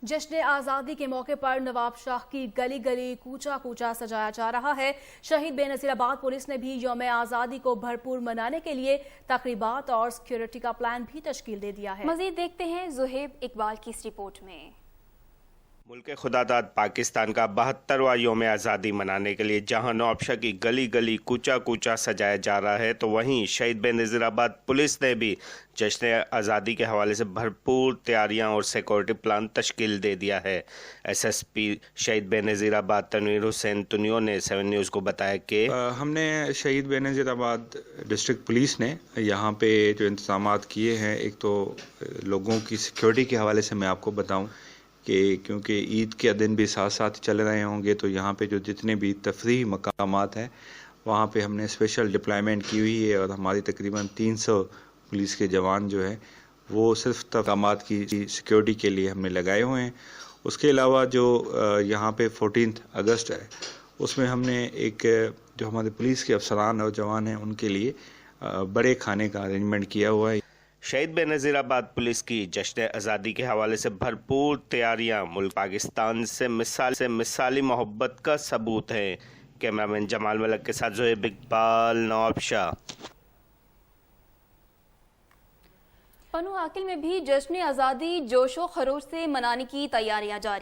جشن آزادی کے موقع پر نواب شاہ کی گلی گلی کوچہ کوچہ سجایا جا رہا ہے۔ شہید بینظیر آباد پولیس نے بھی یوم آزادی کو بھرپور منانے کے لیے تقریبات اور سیکورٹی کا پلان بھی تشکیل دے دیا ہے۔ مزید دیکھتے ہیں زوہیب اقبال کی اس رپورٹ میں۔ ملک خدا داد پاکستان کا 72واں یوم آزادی منانے کے لیے جہاں نواب شاہ کی گلی گلی کوچہ کوچہ سجایا جا رہا ہے تو وہیں شہید بینظیر آباد پولیس نے بھی جشن آزادی کے حوالے سے بھرپور تیاریاں اور سیکورٹی پلان تشکیل دے دیا ہے۔ ایس ایس پی شہید بینظیر آباد تنویر حسین تنیو نے 7 نیوز کو بتایا کہ ہم نے شہید بینظیر آباد ڈسٹرکٹ پولیس نے یہاں پہ جو انتظامات کیے ہیں، ایک تو لوگوں کی سیکورٹی کے حوالے سے میں آپ کو بتاؤں کہ کیونکہ عید کے دن بھی ساتھ ساتھ چل رہے ہوں گے تو یہاں پہ جو جتنے بھی تفریحی مقامات ہیں وہاں پہ ہم نے اسپیشل ڈپلائمنٹ کی ہوئی ہے، اور ہماری تقریباً 300 پولیس کے جوان جو ہیں وہ صرف مقامات کی سیکورٹی کے لیے ہم نے لگائے ہوئے ہیں۔ اس کے علاوہ جو یہاں پہ 14 اگست ہے اس میں ہم نے ایک جو ہمارے پولیس کے افسران اور جوان ہیں ان کے لیے بڑے کھانے کا ارینجمنٹ کیا ہوا ہے۔ شہید بینظیر آباد پولیس کی جشن آزادی کے حوالے سے بھرپور تیاریاں ملک پاکستان سے مثالی محبت کا ثبوت ہیں۔ کیمرامین جمال ملک کے ساتھ زوہیب، اقبال، نواب شاہ۔ عاقل میں بھی جشن آزادی جوش و خروش سے منانے کی تیاریاں جاری